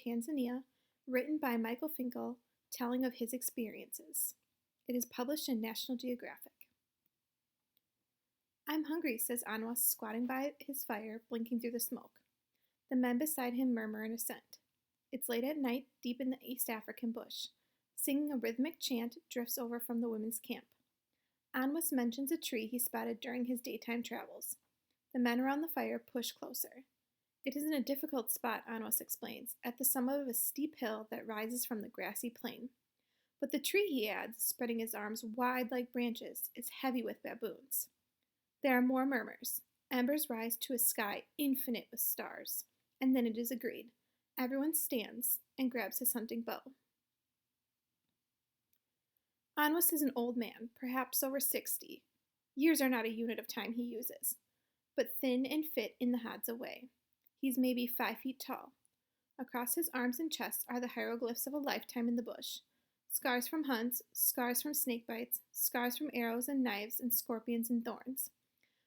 Tanzania, written by Michael Finkel, telling of his experiences. It is published in National Geographic. "I'm hungry," says Anwas, squatting by his fire, blinking through the smoke. The men beside him murmur in assent. It's late at night, deep in the East African bush. Singing a rhythmic chant drifts over from the women's camp. Anwas mentions a tree he spotted during his daytime travels. The men around the fire push closer. It is in a difficult spot, Anwas explains, at the summit of a steep hill that rises from the grassy plain. But the tree, he adds, spreading his arms wide like branches, is heavy with baboons. There are more murmurs. Embers rise to a sky infinite with stars. And then it is agreed. Everyone stands and grabs his hunting bow. Anwas is an old man, perhaps over 60. Years are not a unit of time he uses, but thin and fit in the Hadza way. He's maybe 5 feet tall. Across his arms and chest are the hieroglyphs of a lifetime in the bush. Scars from hunts, scars from snake bites, scars from arrows and knives and scorpions and thorns.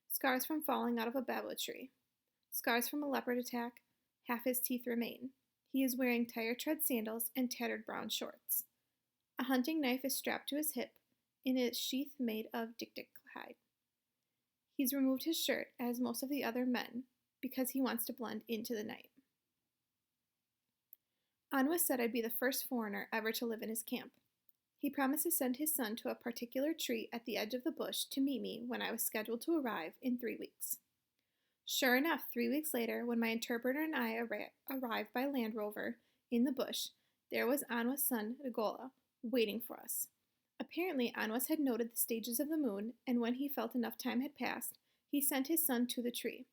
Scars from falling out of a babo tree. Scars from a leopard attack. Half his teeth remain. He is wearing tire-tread sandals and tattered brown shorts. A hunting knife is strapped to his hip in a sheath made of dik-dik hide. He's removed his shirt, as most of the other men, because he wants to blend into the night. Anwas said I'd be the first foreigner ever to live in his camp. He promised to send his son to a particular tree at the edge of the bush to meet me when I was scheduled to arrive in 3 weeks. Sure enough, 3 weeks later, when my interpreter and I arrived by Land Rover in the bush, there was Anwas' son, Ngola, waiting for us. Apparently, Anwas had noted the stages of the moon, and when he felt enough time had passed, he sent his son to the tree.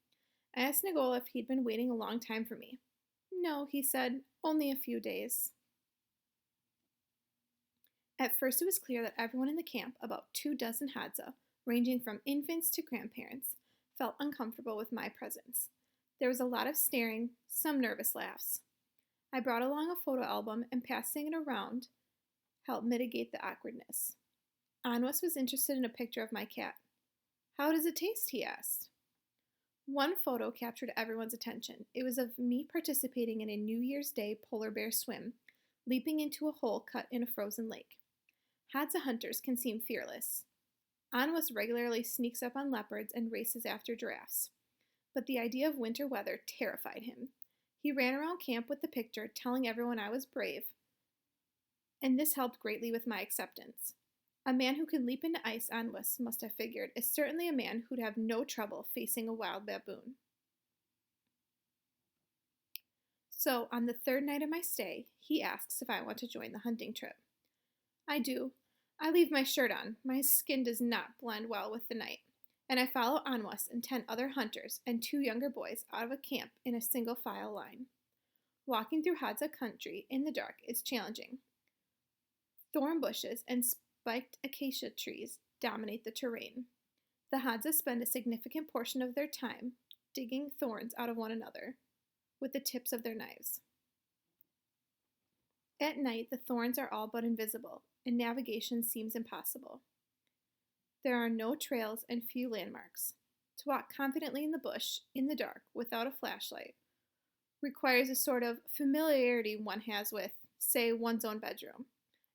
I asked Ngola if he'd been waiting a long time for me. No, he said, only a few days. At first, it was clear that everyone in the camp, about 24 Hadza, ranging from infants to grandparents, felt uncomfortable with my presence. There was a lot of staring, some nervous laughs. I brought along a photo album, and passing it around helped mitigate the awkwardness. Anwas was interested in a picture of my cat. "How does it taste?" he asked. One photo captured everyone's attention. It was of me participating in a New Year's Day polar bear swim, leaping into a hole cut in a frozen lake. Hadza hunters can seem fearless. Anwas regularly sneaks up on leopards and races after giraffes. But the idea of winter weather terrified him. He ran around camp with the picture, telling everyone I was brave, and this helped greatly with my acceptance. A man who can leap into ice, Anwas must have figured, is certainly a man who'd have no trouble facing a wild baboon. So, on the 3rd night of my stay, he asks if I want to join the hunting trip. I do. I leave my shirt on. My skin does not blend well with the night. And I follow Anwas and 10 other hunters and 2 younger boys out of a camp in a single file line. Walking through Hadza country in the dark is challenging. Thorn bushes and spiked acacia trees dominate the terrain. The Hadza spend a significant portion of their time digging thorns out of one another with the tips of their knives. At night, the thorns are all but invisible, and navigation seems impossible. There are no trails and few landmarks. To walk confidently in the bush, in the dark, without a flashlight, requires a sort of familiarity one has with, say, one's own bedroom.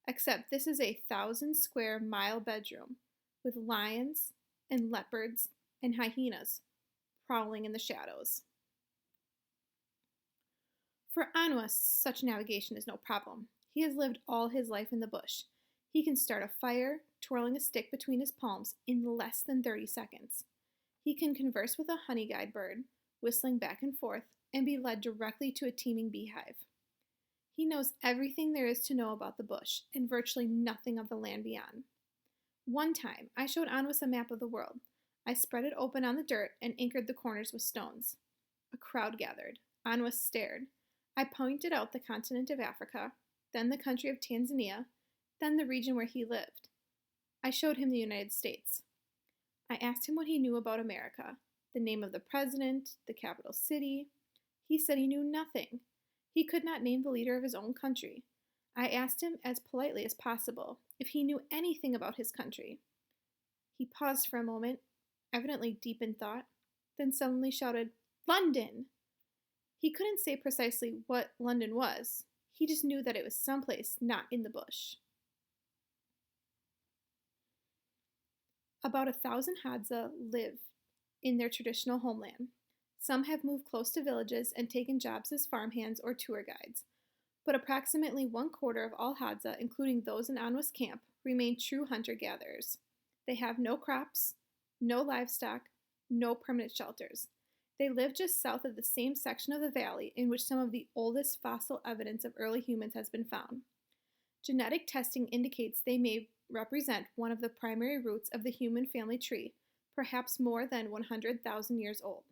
Except this is a 1,000-square-mile bedroom with lions and leopards and hyenas prowling in the shadows. For Anwas, such navigation is no problem. He has lived all his life in the bush. He can start a fire, twirling a stick between his palms, in less than 30 seconds. He can converse with a honey-guide bird, whistling back and forth, and be led directly to a teeming beehive. He knows everything there is to know about the bush, and virtually nothing of the land beyond. One time, I showed Anwas a map of the world. I spread it open on the dirt and anchored the corners with stones. A crowd gathered. Anwas stared. I pointed out the continent of Africa, then the country of Tanzania, then the region where he lived. I showed him the United States. I asked him what he knew about America, the name of the president, the capital city. He said he knew nothing. He could not name the leader of his own country. I asked him as politely as possible if he knew anything about his country. He paused for a moment, evidently deep in thought, then suddenly shouted, "London!" He couldn't say precisely what London was. He just knew that it was someplace not in the bush. About 1,000 Hadza live in their traditional homeland. Some have moved close to villages and taken jobs as farmhands or tour guides, but approximately 1/4 of all Hadza, including those in Anwa's camp, remain true hunter-gatherers. They have no crops, no livestock, no permanent shelters. They live just south of the same section of the valley in which some of the oldest fossil evidence of early humans has been found. Genetic testing indicates they may represent one of the primary roots of the human family tree, perhaps more than 100,000 years old.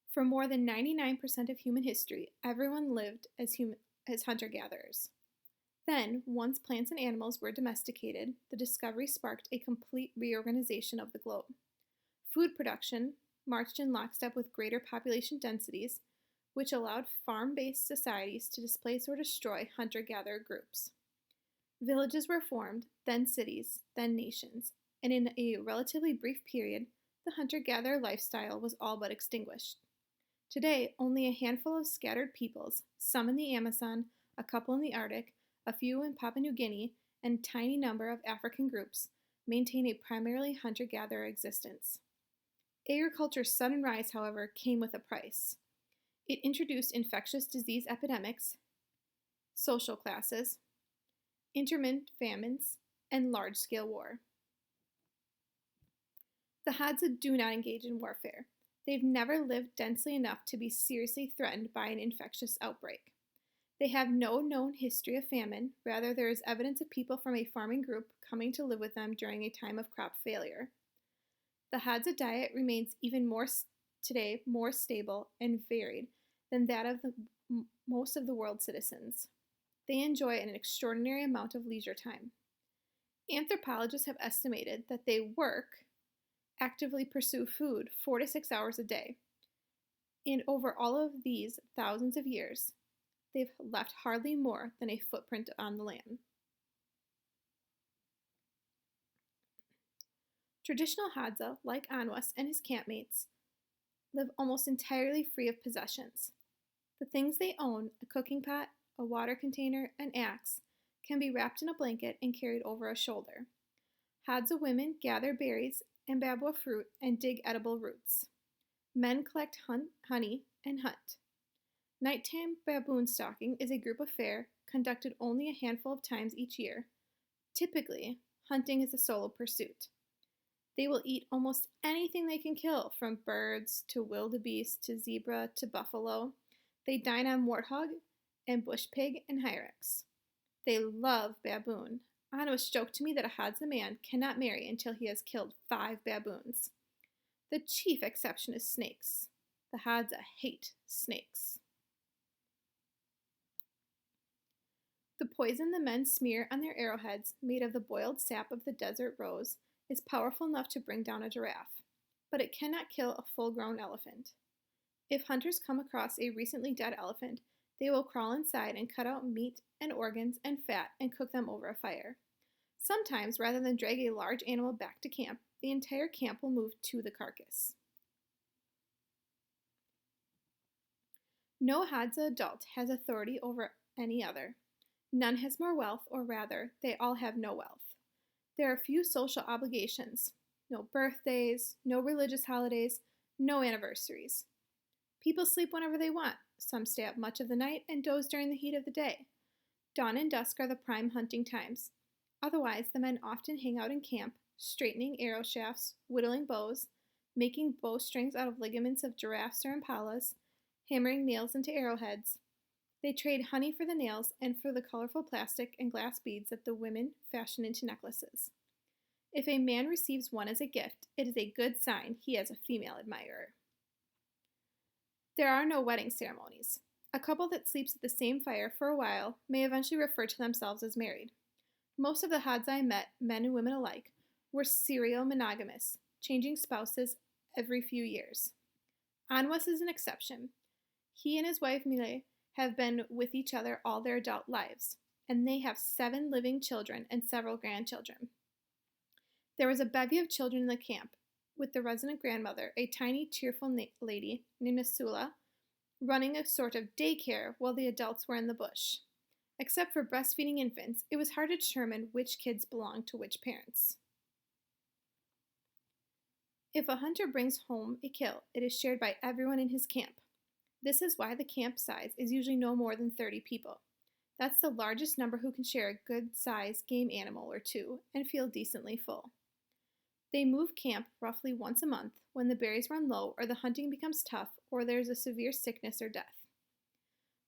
For more than 99% of human history, everyone lived as hunter-gatherers. Then, once plants and animals were domesticated, the discovery sparked a complete reorganization of the globe. Food production marched in lockstep with greater population densities, which allowed farm-based societies to displace or destroy hunter-gatherer groups. Villages were formed, then cities, then nations, and in a relatively brief period, the hunter-gatherer lifestyle was all but extinguished. Today, only a handful of scattered peoples, some in the Amazon, a couple in the Arctic, a few in Papua New Guinea, and a tiny number of African groups, maintain a primarily hunter-gatherer existence. Agriculture's sudden rise, however, came with a price. It introduced infectious disease epidemics, social classes, intermittent famines, and large-scale war. The Hadza do not engage in warfare. They've never lived densely enough to be seriously threatened by an infectious outbreak. They have no known history of famine. Rather, there is evidence of people from a farming group coming to live with them during a time of crop failure. The Hadza diet remains even more today more stable and varied than that of most of the world's citizens. They enjoy an extraordinary amount of leisure time. Anthropologists have estimated that they actively pursue food 4 to 6 hours a day. And over all of these thousands of years, they've left hardly more than a footprint on the land. Traditional Hadza, like Anwas and his campmates, live almost entirely free of possessions. The things they own, a cooking pot, a water container, an axe, can be wrapped in a blanket and carried over a shoulder. Hadza women gather berries and babwa fruit and dig edible roots. Men collect honey and hunt. Nighttime baboon stalking is a group affair conducted only a handful of times each year. Typically, hunting is a solo pursuit. They will eat almost anything they can kill, from birds to wildebeest to zebra to buffalo. They dine on warthog and bush pig and hyrax. They love baboon. Anwas joked to me that a Hadza man cannot marry until he has killed 5 baboons. The chief exception is snakes. The Hadza hate snakes. The poison the men smear on their arrowheads, made of the boiled sap of the desert rose, is powerful enough to bring down a giraffe, but it cannot kill a full-grown elephant. If hunters come across a recently dead elephant, they will crawl inside and cut out meat and organs and fat and cook them over a fire. Sometimes, rather than drag a large animal back to camp, the entire camp will move to the carcass. No Hadza adult has authority over any other. None has more wealth, or rather, they all have no wealth. There are few social obligations, no birthdays, no religious holidays, no anniversaries. People sleep whenever they want. Some stay up much of the night and doze during the heat of the day. Dawn and dusk are the prime hunting times. Otherwise, the men often hang out in camp, straightening arrow shafts, whittling bows, making bowstrings out of ligaments of giraffes or impalas, hammering nails into arrowheads. They trade honey for the nails and for the colorful plastic and glass beads that the women fashion into necklaces. If a man receives one as a gift, it is a good sign he has a female admirer. There are no wedding ceremonies. A couple that sleeps at the same fire for a while may eventually refer to themselves as married. Most of the Hadza I met, men and women alike, were serial monogamous, changing spouses every few years. Anwas is an exception. He and his wife Mile have been with each other all their adult lives, and they have 7 living children and several grandchildren. There was a bevy of children in the camp, with the resident grandmother, a tiny, cheerful lady named Nasula, running a sort of daycare while the adults were in the bush. Except for breastfeeding infants, it was hard to determine which kids belonged to which parents. If a hunter brings home a kill, it is shared by everyone in his camp. This is why the camp size is usually no more than 30 people. That's the largest number who can share a good-sized game animal or two and feel decently full. They move camp roughly once a month when the berries run low or the hunting becomes tough or there is a severe sickness or death.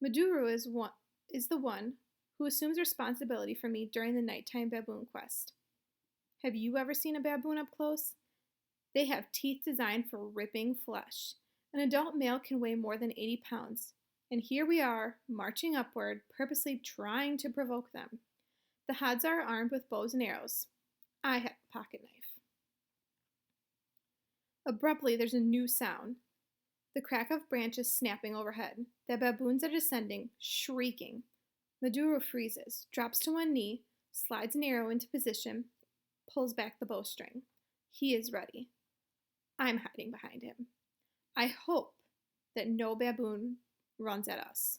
Maduro is the one who assumes responsibility for me during the nighttime baboon quest. Have you ever seen a baboon up close? They have teeth designed for ripping flesh. An adult male can weigh more than 80 pounds. And here we are, marching upward, purposely trying to provoke them. The Hadza are armed with bows and arrows. I have a pocket knife. Abruptly, there's a new sound. The crack of branches snapping overhead. The baboons are descending, shrieking. Maduro freezes, drops to one knee, slides an arrow into position, pulls back the bowstring. He is ready. I'm hiding behind him. I hope that no baboon runs at us.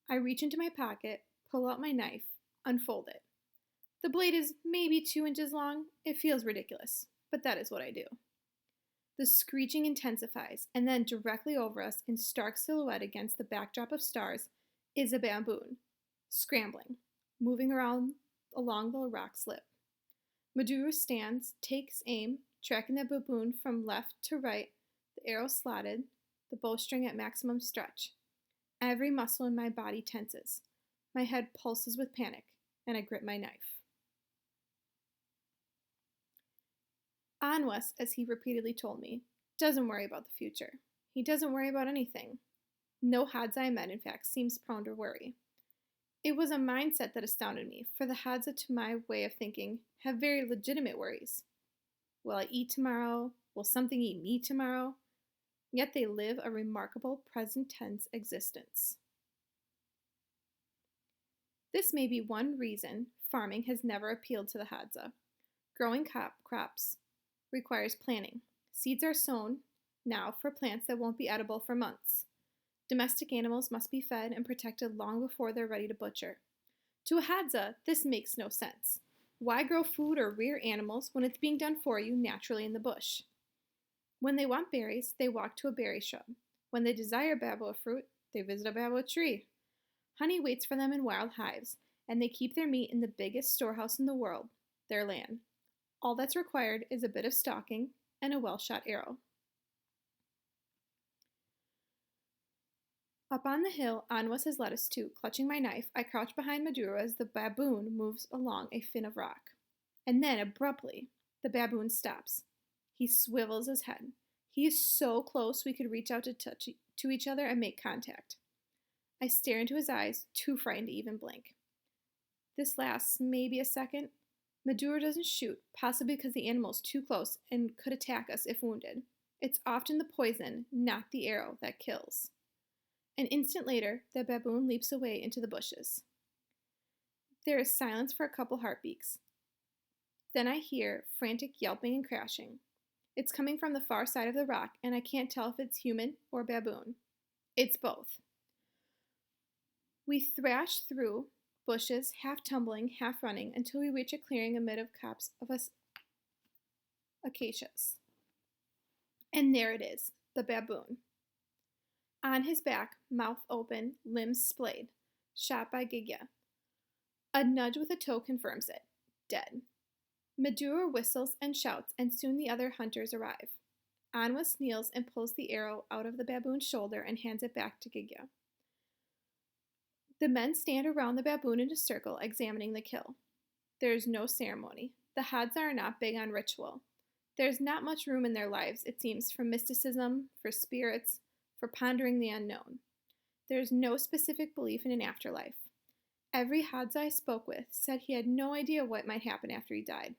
I reach into my pocket, pull out my knife, unfold it. The blade is maybe 2 inches long. It feels ridiculous, but that is what I do. The screeching intensifies, and then directly over us, in stark silhouette against the backdrop of stars, is a baboon, scrambling, moving around along the rock slip. Maduro stands, takes aim, tracking the baboon from left to right, the arrow slotted, the bowstring at maximum stretch. Every muscle in my body tenses. My head pulses with panic, and I grip my knife. Anwas, as he repeatedly told me, doesn't worry about the future. He doesn't worry about anything. No Hadza I met, in fact, seems prone to worry. It was a mindset that astounded me, for the Hadza, to my way of thinking, have very legitimate worries. Will I eat tomorrow? Will something eat me tomorrow? Yet they live a remarkable present tense existence. This may be one reason farming has never appealed to the Hadza. Growing crops requires planning. Seeds are sown now for plants that won't be edible for months. Domestic animals must be fed and protected long before they're ready to butcher. To a Hadza, this makes no sense. Why grow food or rear animals when it's being done for you naturally in the bush? When they want berries, they walk to a berry shrub. When they desire baboon fruit, they visit a baboon tree. Honey waits for them in wild hives, and they keep their meat in the biggest storehouse in the world, their land. All that's required is a bit of stalking and a well-shot arrow. Up on the hill, Anwas has led us to. Clutching my knife, I crouch behind Maduro as the baboon moves along a fin of rock. And then, abruptly, the baboon stops. He swivels his head. He is so close we could reach out to each other and make contact. I stare into his eyes, too frightened to even blink. This lasts maybe a second. Maduro doesn't shoot, possibly because the animal is too close and could attack us if wounded. It's often the poison, not the arrow, that kills. An instant later, the baboon leaps away into the bushes. There is silence for a couple heartbeats. Then I hear frantic yelping and crashing. It's coming from the far side of the rock, and I can't tell if it's human or baboon. It's both. We thrash through bushes, half tumbling, half running, until we reach a clearing amid a copse of acacias. And there it is, the baboon. On his back, mouth open, limbs splayed, shot by Gigya. A nudge with a toe confirms it. Dead. Maduro whistles and shouts, and soon the other hunters arrive. Anwas kneels and pulls the arrow out of the baboon's shoulder and hands it back to Gigya. The men stand around the baboon in a circle, examining the kill. There is no ceremony. The Hadza are not big on ritual. There's not much room in their lives, it seems, for mysticism, for spirits, for pondering the unknown. There is no specific belief in an afterlife. Every Hadza I spoke with said he had no idea what might happen after he died.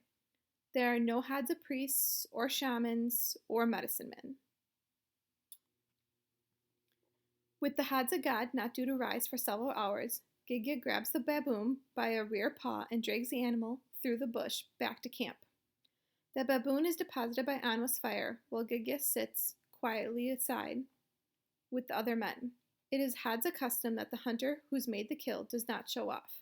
There are no Hadza priests, or shamans, or medicine men. With the Hadza god not due to rise for several hours, Gigya grabs the baboon by a rear paw and drags the animal through the bush back to camp. The baboon is deposited by Anwa's fire, while Gigya sits quietly aside with the other men. It is Hadza custom that the hunter who's made the kill does not show off.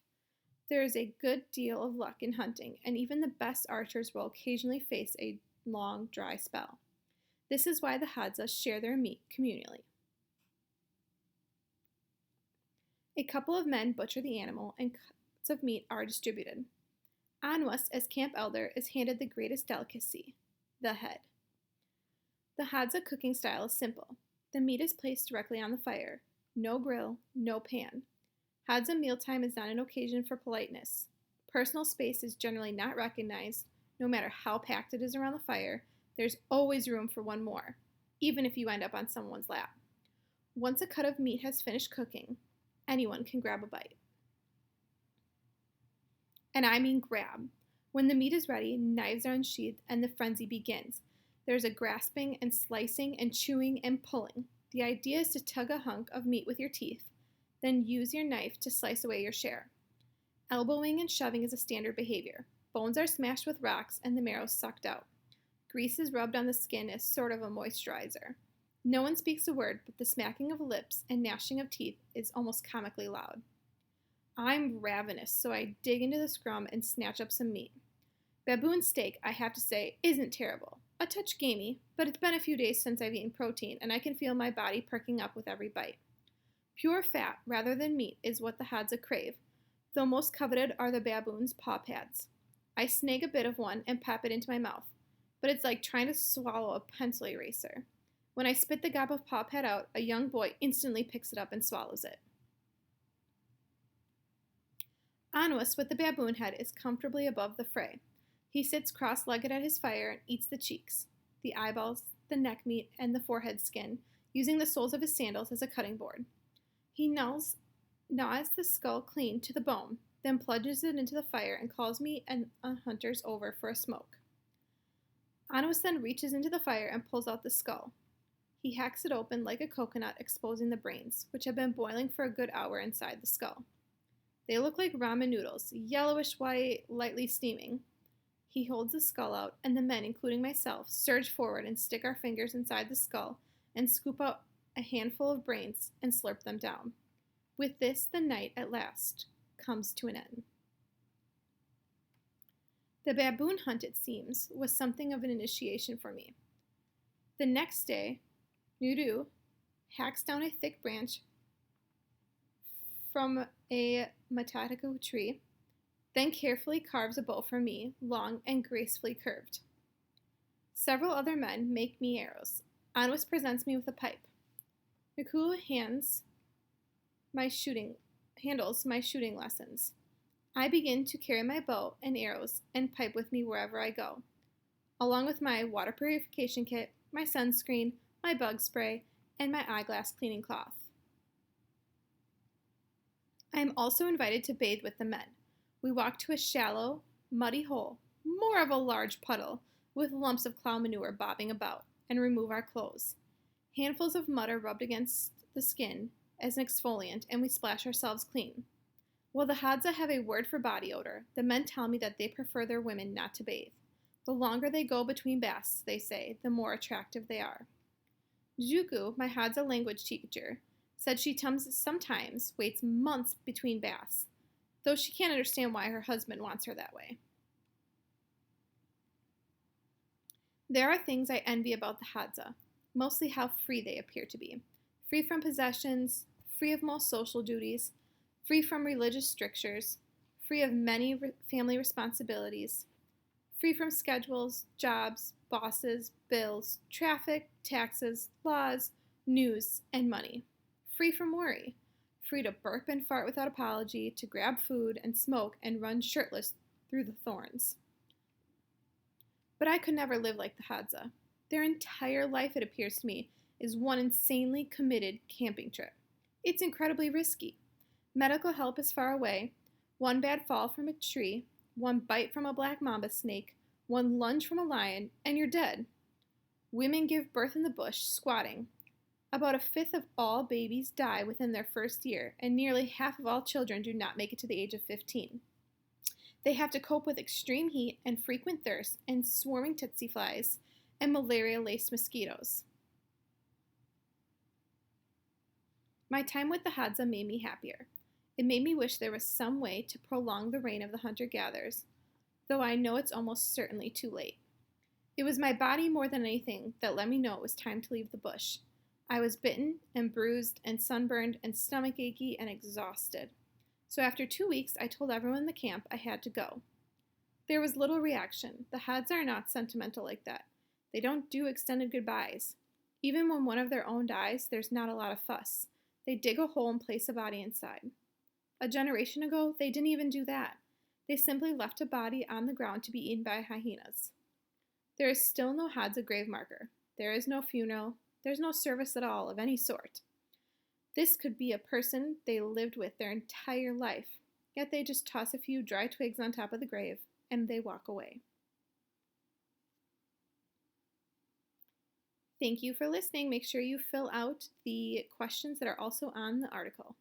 There is a good deal of luck in hunting, and even the best archers will occasionally face a long, dry spell. This is why the Hadza share their meat communally. A couple of men butcher the animal, and cuts of meat are distributed. Anwas, as camp elder, is handed the greatest delicacy, the head. The Hadza cooking style is simple. The meat is placed directly on the fire. No grill, no pan. Hadza mealtime is not an occasion for politeness. Personal space is generally not recognized. No matter how packed it is around the fire, there's always room for one more, even if you end up on someone's lap. Once a cut of meat has finished cooking, anyone can grab a bite. And I mean grab. When the meat is ready, knives are unsheathed and the frenzy begins. There's a grasping and slicing and chewing and pulling. The idea is to tug a hunk of meat with your teeth, then use your knife to slice away your share. Elbowing and shoving is a standard behavior. Bones are smashed with rocks and the marrow sucked out. Grease is rubbed on the skin as sort of a moisturizer. No one speaks a word, but the smacking of lips and gnashing of teeth is almost comically loud. I'm ravenous, so I dig into the scrum and snatch up some meat. Baboon steak, I have to say, isn't terrible. A touch gamey, but it's been a few days since I've eaten protein, and I can feel my body perking up with every bite. Pure fat, rather than meat, is what the Hadza crave, though most coveted are the baboon's paw pads. I snag a bit of one and pop it into my mouth, but it's like trying to swallow a pencil eraser. When I spit the gob of paw pad out, a young boy instantly picks it up and swallows it. Anwas, with the baboon head, is comfortably above the fray. He sits cross-legged at his fire and eats the cheeks, the eyeballs, the neck meat, and the forehead skin, using the soles of his sandals as a cutting board. He gnaws the skull clean to the bone, then plunges it into the fire and calls me and hunters over for a smoke. Anwas then reaches into the fire and pulls out the skull. He hacks it open like a coconut, exposing the brains, which have been boiling for a good hour inside the skull. They look like ramen noodles, yellowish white, lightly steaming. He holds the skull out, and the men, including myself, surge forward and stick our fingers inside the skull and scoop out a handful of brains and slurp them down. With this, the night, at last, comes to an end. The baboon hunt, it seems, was something of an initiation for me. The next day, Nuru hacks down a thick branch from a matataco tree, then carefully carves a bow for me, long and gracefully curved. Several other men make me arrows. Anwas presents me with a pipe. Miku handles my shooting lessons. I begin to carry my bow and arrows and pipe with me wherever I go, along with my water purification kit, my sunscreen, my bug spray, and my eyeglass cleaning cloth. I am also invited to bathe with the men. We walk to a shallow, muddy hole, more of a large puddle, with lumps of cow manure bobbing about, and remove our clothes. Handfuls of mud are rubbed against the skin as an exfoliant, and we splash ourselves clean. While the Hadza have a word for body odor, the men tell me that they prefer their women not to bathe. The longer they go between baths, they say, the more attractive they are. Juku, my Hadza language teacher, said she sometimes waits months between baths, though she can't understand why her husband wants her that way. There are things I envy about the Hadza, mostly how free they appear to be. Free from possessions, free of most social duties, free from religious strictures, free of many family responsibilities, free from schedules, jobs, bosses, bills, traffic, taxes, laws, news, and money. Free from worry, free to burp and fart without apology, to grab food and smoke and run shirtless through the thorns. But I could never live like the Hadza. Their entire life, it appears to me, is one insanely committed camping trip. It's incredibly risky. Medical help is far away, one bad fall from a tree, one bite from a black mamba snake, one lunge from a lion, and you're dead. Women give birth in the bush, squatting. About a fifth of all babies die within their first year, and nearly half of all children do not make it to the age of 15. They have to cope with extreme heat and frequent thirst and swarming tsetse flies and malaria-laced mosquitoes. My time with the Hadza made me happier. It made me wish there was some way to prolong the reign of the hunter-gatherers, though I know it's almost certainly too late. It was my body more than anything that let me know it was time to leave the bush. I was bitten and bruised and sunburned and stomach achy and exhausted. So after 2 weeks, I told everyone in the camp I had to go. There was little reaction. The Hadza are not sentimental like that. They don't do extended goodbyes. Even when one of their own dies, there's not a lot of fuss. They dig a hole and place a body inside. A generation ago, they didn't even do that. They simply left a body on the ground to be eaten by hyenas. There is still no Hadza grave marker. There is no funeral. There's no service at all of any sort. This could be a person they lived with their entire life, yet they just toss a few dry twigs on top of the grave and they walk away. Thank you for listening. Make sure you fill out the questions that are also on the article.